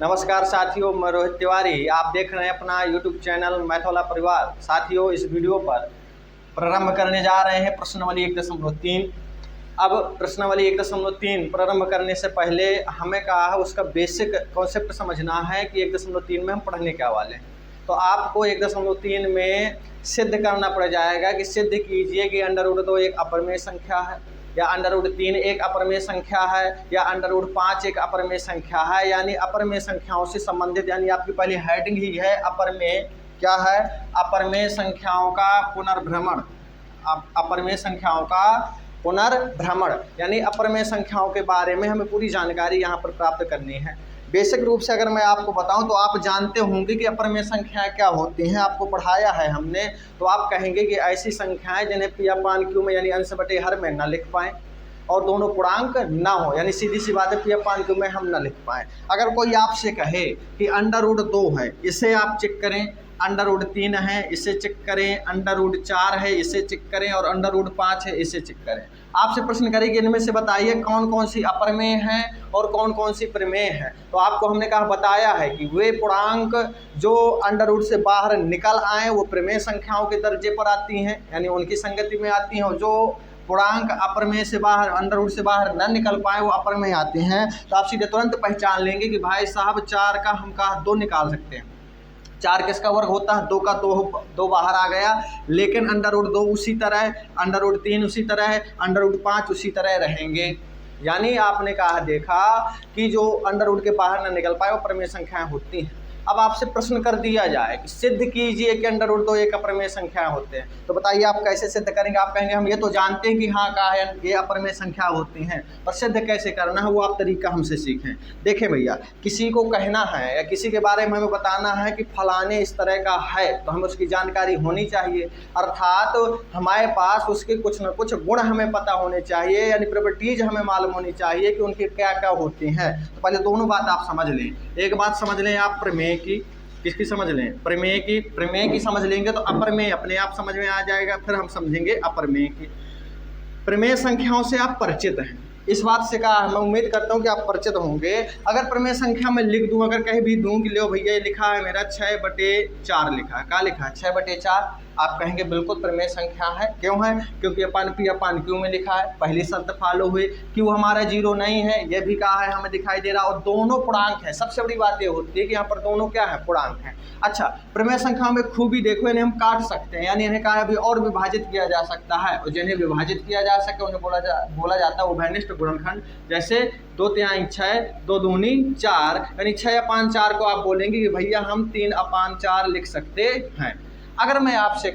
नमस्कार साथियों, मैं रोहित तिवारी। आप देख रहे हैं अपना यूट्यूब चैनल मैथवाला परिवार। साथियों, इस वीडियो पर प्रारंभ करने जा रहे हैं प्रश्नावली 1.3। अब प्रश्नावली 1.3 प्रारंभ करने से पहले हमें कहा है उसका बेसिक कॉन्सेप्ट समझना है कि 1.3 में हम पढ़ने क्या वाले हैं। तो आपको 1.3 में सिद्ध करना पड़ जाएगा कि सिद्ध कीजिए कि √2 एक अपरिमेय संख्या है, या √3 एक अपरिमेय संख्या है, या √5 एक अपरिमेय संख्या है। यानी अपरिमेय संख्याओं से संबंधित, यानी आपकी पहली हेडिंग ही है अपरिमेय। क्या है? अपरिमेय संख्याओं का पुनर्भ्रमण। अपरिमेय संख्याओं का पुनर्भ्रमण यानी अपरिमेय संख्याओं के बारे में हमें पूरी जानकारी यहाँ पर प्राप्त करनी है। बेसिक रूप से अगर मैं आपको बताऊं तो आप जानते होंगे कि अपरिमेय संख्याएं क्या होती हैं, आपको पढ़ाया है हमने। तो आप कहेंगे कि ऐसी संख्याएं जिन्हें P/Q में यानी अंश बटे हर में न लिख पाएँ और दोनों पूर्णांक ना हो, यानी सीधी सी बात है P/Q में हम न लिख पाएँ। अगर कोई आपसे कहे कि √2 है, इसे आप चेक करें, √3 है इसे चेक करें, √4 है इसे चेक करें और √5 है इसे चेक करें। आपसे प्रश्न करें कि इनमें से बताइए कौन कौन सी अपरिमेय हैं और कौन कौन सी परिमेय हैं। तो आपको हमने कहा बताया है कि वे पूर्णांक जो √, से बाहर निकल आए वो परिमेय संख्याओं के दर्जे पर आती हैं, यानी उनकी संगति में आती हैं। और जो पूर्णांक अपरिमेय से बाहर, √, से बाहर न निकल पाए वो अपरिमेय आते हैं। तो आप सीधे तुरंत पहचान लेंगे कि भाई साहब 4 का हम कहा 2 निकाल सकते हैं। 4 किसका वर्ग होता है? 2 का 2 बाहर आ गया, लेकिन √2 उसी तरह, √3 उसी तरह, √5 उसी तरह रहेंगे। यानी आपने कहा देखा कि जो √, के बाहर न निकल पाए वो परिमेय संख्याएं होती हैं। अब आपसे प्रश्न कर दिया जाए कि सिद्ध कीजिए कि √2 एक अपरिमेय संख्या होते हैं। तो बताइए आप कैसे सिद्ध करेंगे? आप कहेंगे हम ये तो जानते हैं कि हाँ कहा है ये अपरिमेय संख्या होती हैं, पर सिद्ध कैसे करना है वो आप तरीका हमसे सीखें। देखें भैया, किसी को कहना है या किसी के बारे में हमें बताना है कि फलाने इस तरह का है, तो हमें उसकी जानकारी होनी चाहिए। अर्थात हमारे पास उसके कुछ न कुछ गुण हमें पता होने चाहिए, यानी प्रॉपर्टीज हमें मालूम होनी चाहिए कि उनकी क्या क्या होती हैं। तो पहले दोनों बात आप समझ लें। एक बात समझ लें आप प्रमेय की, किसकी समझ लें? प्रमेय की। प्रमेय की समझ लेंगे तो अपरिमेय अपने आप समझ में आ जाएगा, फिर हम समझेंगे अपरिमेय की। प्रमेय संख्याओं से आप परिचित हैं, इस बात से कहा मैं उम्मीद करता हूं कि आप परिचित होंगे। अगर प्रमेय संख्या में लिख दूं, अगर कहीं भी दूं कि लो भैया ये लिखा है मेरा 6/4 लिखा है, क्या लिखा है? 6/4। आप कहेंगे बिल्कुल प्रमेय संख्या है। क्यों है? क्योंकि P/Q में लिखा है, पहली शर्त फॉलो हुई। Q हमारा 0 नहीं है, ये भी कहा है हमें दिखाई दे रहा, और दोनों पूर्णांक है। सबसे बड़ी बात ये होती है कि यहाँ पर दोनों क्या है? पूर्णांक है। अच्छा, प्रमेय संख्याओं में खूबी देखो, इन्हें हम काट सकते हैं, यानी इन्हें कहा है अभी और विभाजित किया जा सकता है, और जिन्हें विभाजित किया जा सके उन्हें बोला जाता है उभयनिष्ठ गुणनखंड। जैसे 2/3 6, 2 दूनी 4, यानी 6/4 को आप बोलेंगे कि भैया हम 3/4 लिख सकते हैं। अगर मैं आपसे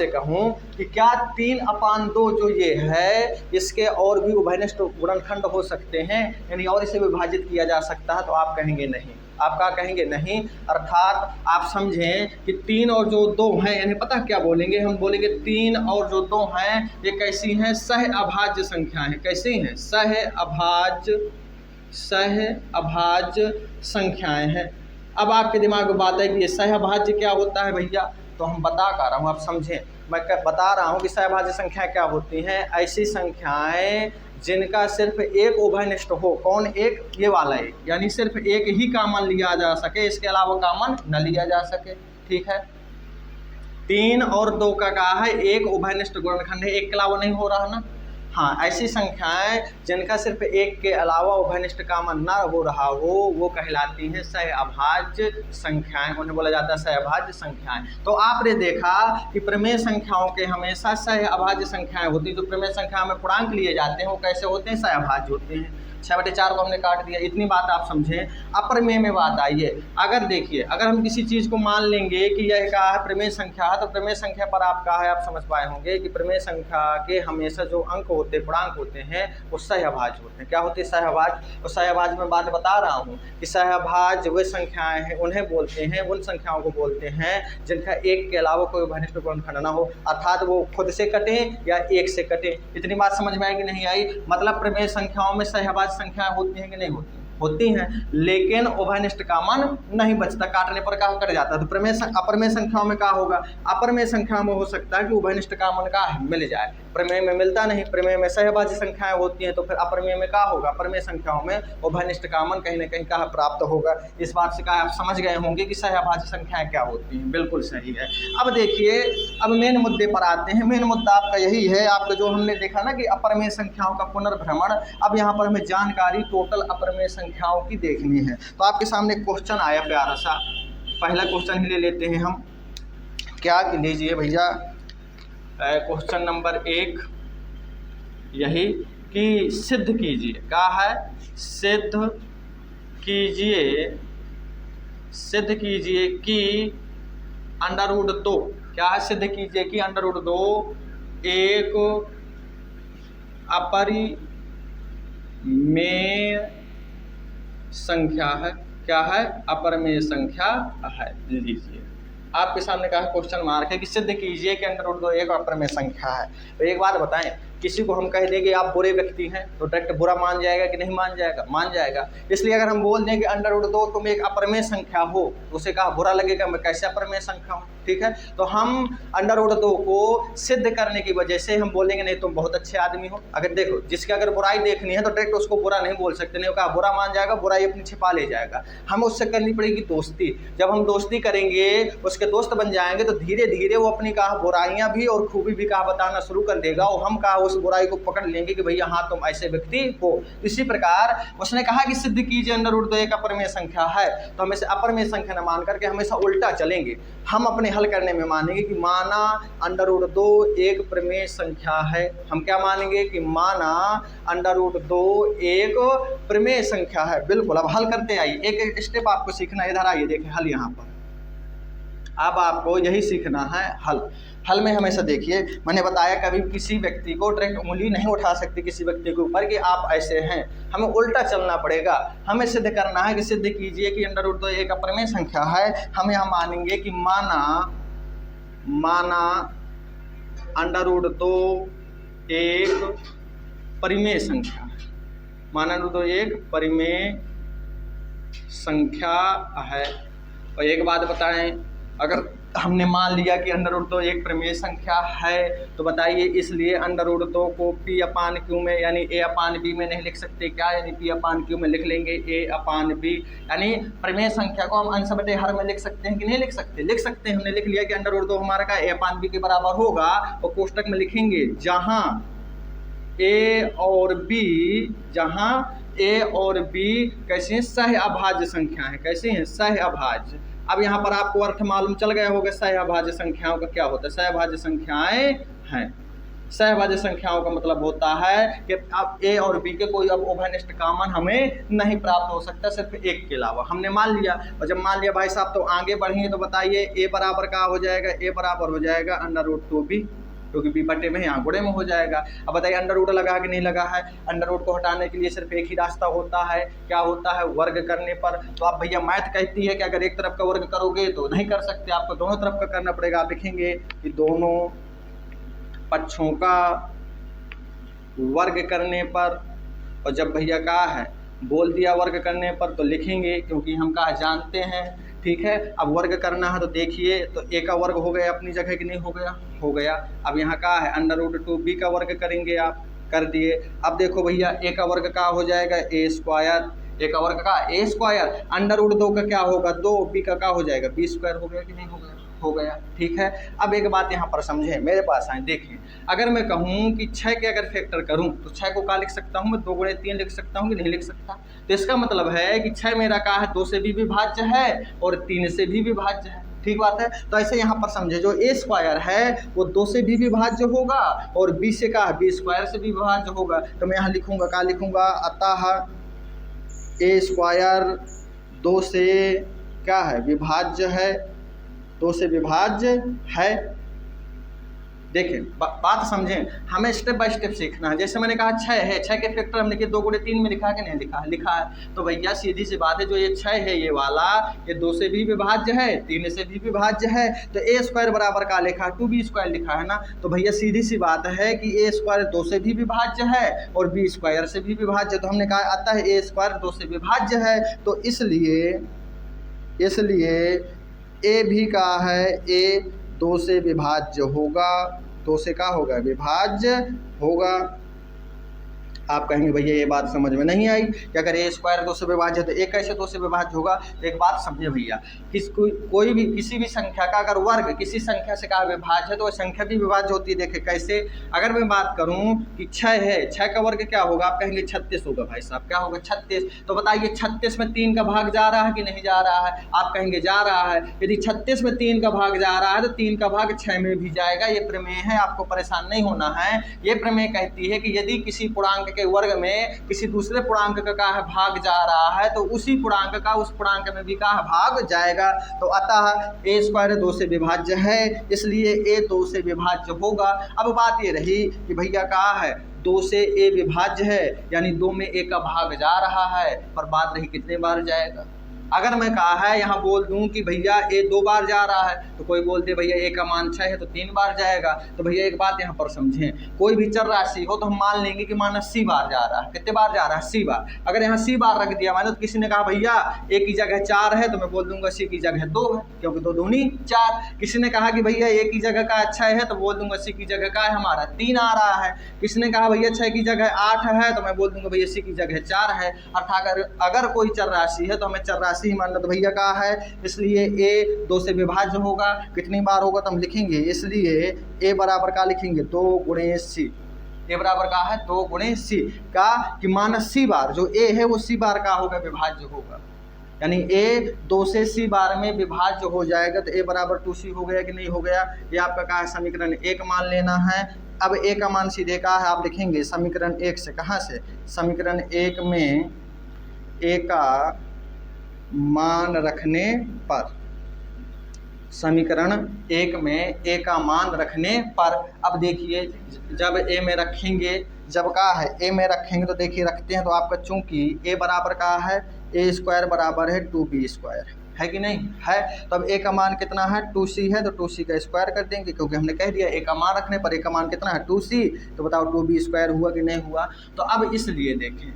कहूं कि क्या 3/2 जो ये है इसके और भी उभयनिष्ठ गुणनखंड हो सकते हैं, यानी और इसे विभाजित किया जा सकता है, तो आप कहेंगे नहीं। आप क्या कहेंगे? नहीं। अर्थात आप समझें कि 3 और जो 2 हैं, यानी पता क्या बोलेंगे? हम बोलेंगे 3 और जो 2 हैं ये कैसी हैं? सह-अभाज्य संख्याएं हैं। कैसी हैं? सह-अभाज्य संख्याएं हैं। अब आपके दिमाग में बात है कि ये सहअभाज्य क्या होता है भैया? तो हम बता कर रहा हूँ, आप समझें। मैं बता रहा हूँ कि सहअभाज्य संख्याएं क्या होती हैं। ऐसी संख्याएं जिनका सिर्फ एक उभयनिष्ठ हो। कौन एक? ये वाला एक, यानी सिर्फ एक ही कॉमन लिया जा सके, इसके अलावा कॉमन न लिया जा सके। ठीक है, 3 और 2 का कहा है एक उभयनिष्ठ गुणनखंड है, एक के अलावा नहीं हो रहा ना। हाँ, ऐसी संख्याएं जिनका सिर्फ एक के अलावा उभयनिष्ठ कॉमन न हो रहा हो वो कहलाती हैं सहअभाज्य संख्याएं, उन्हें बोला जाता है सहअभाज्य संख्याएं। तो आपने देखा कि प्रमेय संख्याओं के हमेशा सहअभाज्य संख्याएं होती हैं। जो प्रमेय संख्या में पूर्णांक लिए जाते हैं वो कैसे होते हैं? सहअभाज्य होते हैं। 6/4 को हमने काट दिया। इतनी बात आप समझें। अपरिमेय में बात आइए। अगर देखिए, अगर हम किसी चीज़ को मान लेंगे कि यह क्या है? प्रमेय संख्या है, तो प्रमेय संख्या पर आप कहा है, आप समझ पाए होंगे कि प्रमेय संख्या के हमेशा जो अंक होते, पूर्णांक होते हैं वो सहअभाज्य होते हैं। क्या होते हैं? सहअभाज्य। और सहअभाज्य में बात बता रहा हूँ कि सहअभाज्य वे संख्याएं हैं, उन्हें बोलते हैं, उन संख्याओं को बोलते हैं जिनका एक के अलावा कोई उभयनिष्ठ गुणनखंड न हो, अर्थात वो खुद से कटे या एक से कटे। इतनी बात समझ में आएगी नहीं आई? मतलब प्रमेय संख्याओं में सहअभाज्य संख्याएं होती हैं कि नहीं होती? होती हैं, लेकिन उभयनिष्ठ कॉमन नहीं बचता, काटने पर क्या कट जाता है। तो अपरिमेय संख्याओं में क्या होगा? अपरिमेय संख्या में हो सकता है कि उभयनिष्ठ कॉमन का मिल जाए। प्रमेय में मिलता नहीं, प्रमेय में सहभाज्य संख्याएं होती हैं, तो फिर अप्रमेय में क्या होगा, प्रमेय संख्याओं में उभयनिष्ठ कॉमन कहीं ना कहीं कहाँ प्राप्त होगा। इस बात से कहा आप समझ गए होंगे कि सहभाज्य संख्याएं क्या होती हैं, बिल्कुल सही है। अब देखिए, अब मेन मुद्दे पर आते हैं। मेन मुद्दा आपका यही है, आपका जो हमने देखा ना कि अप्रमेय संख्याओं का पुनर्भ्रमण। अब यहाँ पर हमें जानकारी टोटल अप्रमेय संख्याओं की देखनी है। तो आपके सामने क्वेश्चन आया प्यारा सा, पहला क्वेश्चन ही ले लेते हैं हम। क्या लीजिए भैया, क्वेश्चन नंबर 1 यही कि सिद्ध कीजिए, क्या है, सिद्ध कीजिए कि √2, क्या है, सिद्ध कीजिए कि √2 एक अपरिमेय संख्या है। क्या है, अपरिमेय संख्या है। लीजिए, आपके सामने कहा क्वेश्चन मार्क है कि सिद्ध कीजिए कि √2 एक अपरिमेय संख्या है। तो एक बात बताएं, किसी को हम कह दें कि आप बुरे व्यक्ति हैं तो डायरेक्ट बुरा मान जाएगा कि नहीं मान जाएगा, मान जाएगा। इसलिए अगर हम बोल दें कि √2 तुम एक अपरिमेय संख्या हो तो उसे कहा बुरा लगेगा, मैं कैसे अपरिमेय संख्या हूँ, ठीक है। तो हम √2 को सिद्ध करने की वजह से हम बोलेंगे नहीं तुम बहुत अच्छे आदमी हो। अगर देखो, जिसकी अगर बुराई देखनी है तो डायरेक्ट उसको बुरा नहीं बोल सकते, नहीं कहा बुरा मान जाएगा, बुराई अपनी छिपा ले जाएगा। हमें उससे करनी पड़ेगी दोस्ती। जब हम दोस्ती करेंगे, उसके दोस्त बन जाएंगे, तो धीरे धीरे वो अपनी कहा बुराइयां भी और खूबी भी कहा बताना शुरू कर देगा, और हम कहा उस बुराई को पकड़ लेंगे कि भैया हाँ तुम ऐसे व्यक्ति हो। इसी प्रकार उसने कहा कि सिद्ध कीजिए √2 एक अपरिमेय संख्या है, तो हम इसे अपरिमेय संख्या न मान करके हमेशा उल्टा चलेंगे। हम अपने हल करने में मानेंगे कि माना √2 एक प्रमेय संख्या है। हम क्या मानेंगे कि माना √2 एक प्रमेय संख्या है। बिल्कुल, अब हल करते आइए, एक एक स्टेप आपको सीखना है। इधर आइए, देखिए हल यहाँ पर, अब आपको यही सीखना है हल। हल में हमेशा देखिए, मैंने बताया कभी किसी व्यक्ति को डायरेक्ट उंगली नहीं उठा सकती किसी व्यक्ति के ऊपर कि आप ऐसे हैं, हमें उल्टा चलना पड़ेगा। हमें सिद्ध करना है कि सिद्ध कीजिए कि √2 एक अपरिमेय संख्या है। हम यहाँ मानेंगे कि माना √2 एक परिमेय संख्या है। माना √2 एक परिमेय संख्या है। और एक बात बताएं, अगर हमने मान लिया कि √2 एक प्रमेय संख्या है, तो बताइए इसलिए √2 को P/Q में यानी A/B में नहीं लिख सकते क्या, यानी P/Q में लिख लेंगे A/B। यानी प्रमेय संख्या को हम अंश बटे हर में लिख सकते हैं कि नहीं लिख सकते, लिख सकते हैं। हमने लिख लिया कि √2 हमारा का A/B के बराबर होगा, और कोष्टक में लिखेंगे जहां A और B कैसे हैं, सह अभाज्य संख्या है। कैसे हैं, सह अभाज्य। अब यहाँ पर आपको अर्थ मालूम चल गया होगा सहभाज्य संख्याओं का क्या होता है। सहभाज्य संख्याएं हैं, सहभाज्य संख्याओं का मतलब होता है कि अब A और B के कोई अब उभयनिष्ठ कॉमन हमें नहीं प्राप्त हो सकता सिर्फ एक के अलावा। हमने मान लिया, और जब मान लिया भाई साहब तो आगे बढ़ेंगे, तो बताइए A बराबर क्या हो जाएगा, A बराबर हो जाएगा √2B, क्योंकि B बटे में यहाँ गुणे में हो जाएगा। अब बताइए √ लगा कि नहीं लगा है। √ को हटाने के लिए सिर्फ एक ही रास्ता होता है, क्या होता है, वर्ग करने पर। तो आप भैया मैथ कहती है कि अगर एक तरफ का वर्ग करोगे तो नहीं कर सकते, आपको दोनों तरफ का करना पड़ेगा। आप लिखेंगे कि दोनों पक्षों का वर्ग करने पर, और जब भैया कहा है बोल दिया वर्ग करने पर तो लिखेंगे, क्योंकि हम कहा जानते हैं, ठीक है। अब वर्ग करना है तो देखिए, तो A का वर्ग हो गया अपनी जगह कि नहीं हो गया, हो गया। अब यहाँ का है √2B का वर्ग करेंगे, आप कर दिए। अब देखो भैया A का वर्ग का हो जाएगा A², A का वर्ग का A², √2 का क्या होगा 2B का क्या हो जाएगा B² हो गया कि नहीं हो गया, हो गया, ठीक है। अब एक बात यहाँ पर समझें, मेरे पास आए देखें, अगर मैं कहूँ कि 6 के अगर फैक्टर करूँ तो 6 को क्या लिख सकता हूँ मैं, 2 × 3 लिख सकता हूँ कि नहीं लिख सकता। तो इसका मतलब है कि 6 मेरा क्या है, 2 से भी विभाज्य है और 3 से भी विभाज्य है, ठीक बात है। तो ऐसे यहाँ पर समझे, जो A² है वो 2 से भी विभाज्य होगा और B से क्या है, B² से भी विभाज्य होगा। तो मैं यहाँ लिखूँगा, क्या लिखूँगा, अतः A² 2 से क्या है, विभाज्य है, 2 से विभाज्य है। देखें बात समझें, हमें स्टेप बाय स्टेप सीखना है। जैसे मैंने कहा 6 है, 6 के फैक्टर हमने 2 × 3 में लिखा है कि नहीं लिखा है, लिखा है। तो भैया सीधी सी बात है, जो ये 6 है ये वाला, ये 2 से भी विभाज्य है, 3 से भी विभाज्य है। तो A² बराबर का लिखा, 2B² लिखा है ना। तो भैया सीधी सी बात है कि A² 2 से भी विभाज्य है और B² से भी विभाज्य। तो हमने कहा अतः A² 2 से विभाज्य है, तो इसलिए A भी का है, A 2 से विभाज्य होगा। 2 से क्या होगा, विभाज्य होगा। आप कहेंगे भैया ये बात समझ में नहीं आई कि अगर ए स्क्वायर 2 से विभाज्य तो एक कैसे 2 से विभाज्य होगा। तो एक बात समझे भैया, कोई भी किसी भी संख्या का अगर वर्ग किसी संख्या से कहा विभाज्य है तो वह संख्या भी विभाज्य होती है। देखे कैसे, अगर मैं बात करूं कि 6 है, 6 का वर्ग क्या होगा, आप कहेंगे 36 होगा। भाई साहब क्या होगा, 36। तो बताइए 36 में 3 का भाग जा रहा है कि नहीं जा रहा है, आप कहेंगे जा रहा है। यदि 36 में 3 का भाग जा रहा है तो 3 का भाग 6 में भी जाएगा। ये प्रमेय है, आपको परेशान नहीं होना है। ये प्रमेय कहती है कि यदि किसी पूर्णांक के वर्ग में किसी दूसरे पूर्णांक का भाग जा रहा है तो उसी पूर्णांक का उस पूर्णांक में भी का भाग जाएगा। तो अतः ए स्क्वायर 2 से विभाज्य है, इसलिए ए 2 से विभाज्य होगा। अब बात ये रही कि भैया कहा है 2 से ए विभाज्य है, यानी 2 में ए का भाग जा रहा है, पर बात रही कितने बार जाएगा। अगर मैं कहा है यहाँ बोल दूं कि भैया ए 2 बार जा रहा है तो कोई बोलते भैया ए का मान 6 है तो 3 बार जाएगा। तो भैया एक बात यहाँ पर समझें, कोई भी चर राशि हो तो हम मान लेंगे कि माना सी बार जा रहा है। कितने बार जा रहा है, सी बार। अगर यहाँ सी बार रख दिया मैंने तो किसी ने कहा भैया ए की जगह 4 है तो मैं बोल दूंगा सी की जगह 2 है, क्योंकि 2 दूनी 4। किसी ने कहा कि भैया ए की जगह का 6 है तो बोल दूंगा सी की जगह का हमारा 3 आ रहा है। किसी ने कहा भैया 6 की जगह 8 है तो मैं बोल दूंगा भैया सी की जगह 4 है। अर्थात अगर कोई चर राशि है तो हमें चर राशि ही मानना। तो भैया कहा है इसलिए ए 2 से विभाज्य होगा। कितनी बार होगा तो हम लिखेंगे, इसलिए ए बराबर का लिखेंगे 2 गुणे सी। ए बराबर का है 2 गुणे सी का कि माइनस सी बार जो ए है वो सी बार का होगा, विभाज्य होगा। यानी ए 2 से सी बार में विभाज्य हो जाएगा। तो ए बराबर 2c हो गया कि नहीं हो गया। ये आपका कहा है समीकरण 1 मान लेना है। अब ए का मान सीधे कहा है आप लिखेंगे समीकरण 1 से। कहाँ से, समीकरण 1 में ए का मान रखने पर, समीकरण 1 में ए का मान रखने पर। अब देखिए जब ए में रखेंगे, जब कहा है ए में रखेंगे तो देखिए रखते हैं तो आपका चूंकि ए बराबर का है ए स्क्वायर बराबर है 2b स्क्वायर, है कि नहीं है। तो अब ए का मान कितना है 2c है, तो 2c का स्क्वायर कर देंगे क्योंकि हमने कह दिया ए का मान रखने पर ए का मान कितना है 2c। तो बताओ 2b स्क्वायर हुआ कि नहीं हुआ। तो अब इसलिए देखें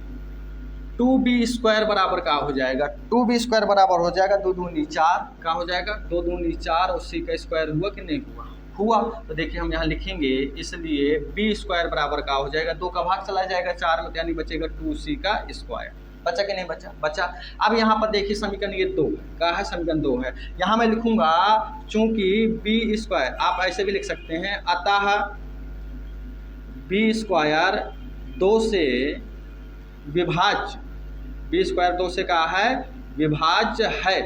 2b स्क्वायर बराबर का हो जाएगा, 2b स्क्वायर बराबर हो जाएगा 2 दूनी 4 का हो जाएगा, 2 दूनी 4 और c का स्क्वायर हुआ कि नहीं हुआ, हुआ। तो देखिए हम यहाँ लिखेंगे इसलिए b स्क्वायर बराबर का हो जाएगा, 2 का भाग चला जाएगा 4 में, यानी बचेगा 2c का स्क्वायर। बचा कि नहीं बचा, बचा। अब यहाँ पर देखिए समीकरण ये 2 का है, समीकरण 2 है। यहाँ मैं लिखूंगा चूंकि b स्क्वायर, आप ऐसे भी लिख सकते हैं अतः b स्क्वायर 2 से विभाज्य, b स्क्वायर 2 से कहा है विभाज्य है।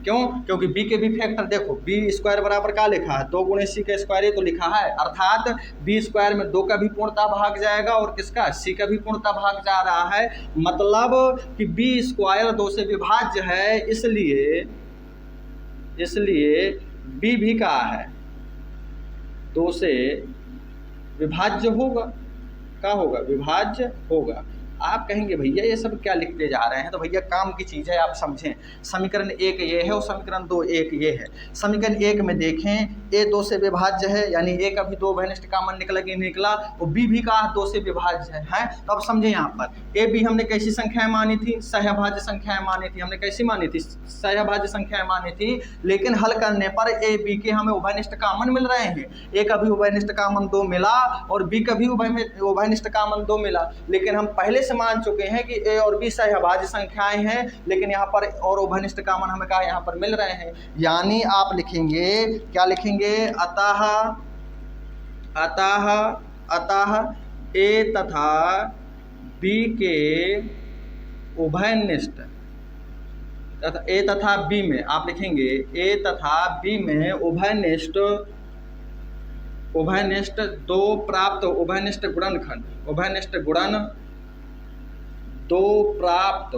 क्यों, क्योंकि b के भी फैक्टर देखो, b स्क्वायर बराबर का लिखा है 2 गुणे c का स्क्वायर, ये तो लिखा है। अर्थात b स्क्वायर में 2 का भी पूर्णता भाग जाएगा और किसका, c का भी पूर्णता भाग जा रहा है। मतलब कि b स्क्वायर 2 से विभाज्य है, इसलिए b भी का है 2 से विभाज्य होगा। क्या होगा, विभाज्य होगा। आप कहेंगे भैया ये सब क्या लिखते जा रहे हैं, तो भैया काम की चीज़ है, आप समझें। समीकरण 1 ये है और समीकरण 2 1 ये है। समीकरण 1 में देखें ए 2 से विभाज्य है, यानी ए का भी 2 घनिष्ठ कामन निकला कि निकला, और बी भी का 2 से विभाज्य है। तो अब समझें यहाँ पर ए बी हमने कैसी संख्याएं मानी थी, सहभाज्य संख्याएं मानी थी। हमने कैसी मानी थी, सहभाज्य संख्याएं मानी थी। लेकिन हल करने पर ए बी के हमें उभयनिष्ठ कामन मिल रहे हैं। ए का भी उभयनिष्ठ कामन 2 मिला और बी का भी उभयनिष्ठ कामन 2 मिला। लेकिन हम पहले मान चुके हैं कि ए और बी सहभाज्य संख्याएं हैं, लेकिन यहाँ पर और उभयनिष्ठ कामन हमें कहा यहाँ पर मिल रहे हैं। यानी आप लिखेंगे, क्या लिखेंगे, अतः ए तथा बी के उभयनिष्ठ, ए तथा बी में आप लिखेंगे ए तथा बी में उभयनिष्ठ 2 प्राप्त उभयनिष्ठ गुणनखंड, उभयनिष्ठ गुणन 2 प्राप्त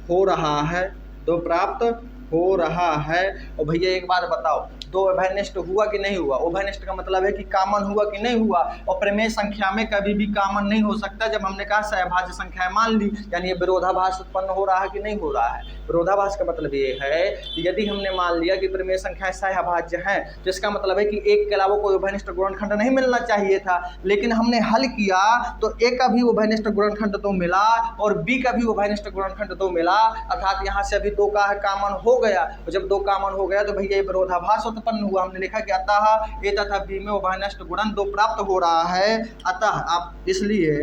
हो रहा है, 2 प्राप्त हो रहा है। और भैया एक बार बताओ 2 उभयनिष्ठ हुआ कि नहीं हुआ। उभयनिष्ठ का मतलब है कि कामन हुआ कि नहीं हुआ। और प्रमेय संख्या में कभी भी कामन नहीं हो सकता। जब हमने कहा सहभाज्य संख्याएं मान ली, यानी ये विरोधाभास उत्पन्न हो रहा है कि नहीं हो रहा है। विरोधाभास का मतलब ये है कि यदि हमने मान लिया कि प्रमेय संख्याएं सहभाज्य हैं, तो इसका मतलब है कि एक के अलावा कोई उभयनिष्ठ गुणनखंड नहीं मिलना चाहिए था। लेकिन हमने हल किया तो ए का भी उभयनिष्ठ गुणनखंड 2 मिला और बी का भी उभयनिष्ठ गुणनखंड 2 मिला। अर्थात यहाँ से अभी 2 का कामन हो गया, और जब 2 कॉमन हो गया तो भैया ये विरोधाभास उत्पन्न हुआ। हमने लिखा कि अतः ए तथा बी में उभयनिष्ठ गुणन 2 प्राप्त हो रहा है। अतः आप इसलिए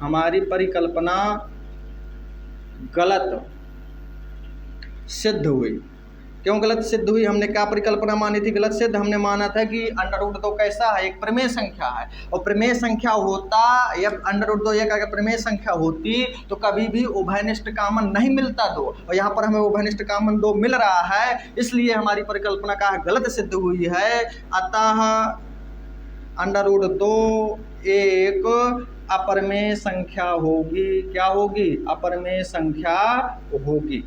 हमारी परिकल्पना गलत सिद्ध हुई। क्यों गलत सिद्ध हुई? हमने क्या परिकल्पना मानी थी गलत सिद्ध? हमने माना था कि √2 कैसा है? एक प्रमेय संख्या है, और प्रमेय संख्या होता या √2 एक अगर प्रमेय संख्या होती तो कभी भी उभयनिष्ठ कॉमन नहीं मिलता 2, और यहाँ पर हमें उभयनिष्ठ कॉमन 2 मिल रहा है, इसलिए हमारी परिकल्पना का गलत सिद्ध हुई है। अतः √2 एक अपरमेय संख्या होगी। क्या होगी? अपरमेय संख्या होगी।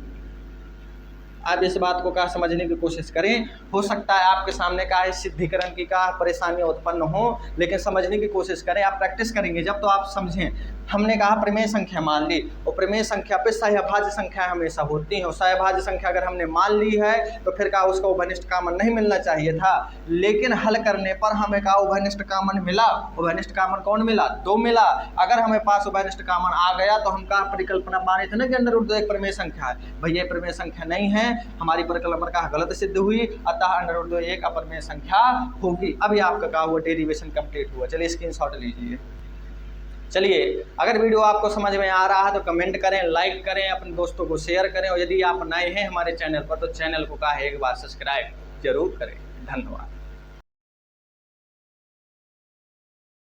आप इस बात को क्या समझने की कोशिश करें। हो सकता है आपके सामने का सिद्धिकरण की का परेशानियां उत्पन्न हो, लेकिन समझने की कोशिश करें। आप प्रैक्टिस करेंगे जब तो आप समझें। हमने कहा प्रमेय संख्या मान ली, और प्रमेय संख्या पे सहभाज्य संख्या हमेशा होती है, और सहभाज्य संख्या अगर हमने मान ली है तो फिर कहा उसका उभयनिष्ठ कॉमन नहीं मिलना चाहिए था, लेकिन हल करने पर हमें कहा उभयनिष्ठ कॉमन मिला। उभयनिष्ठ कॉमन कौन मिला? 2 मिला। अगर हमें पास उभयनिष्ठ कॉमन आ गया तो हम कहा परिकल्पना माने थे ना कि √2 एक प्रमेय संख्या है। भैया प्रमेय संख्या नहीं है, हमारी परिकल्पना का गलत सिद्ध हुई, अतः √2 एक अपरमेय संख्या होगी। अभी आपका कहा हुआ डेरिवेशन कंप्लीट हुआ। चलिए स्क्रीनशॉट लीजिए। चलिए, अगर वीडियो आपको समझ में आ रहा है तो कमेंट करें, लाइक करें, अपने दोस्तों को शेयर करें, और यदि आप नए हैं हमारे चैनल पर तो चैनल को एक बार सब्सक्राइब जरूर करें। धन्यवाद।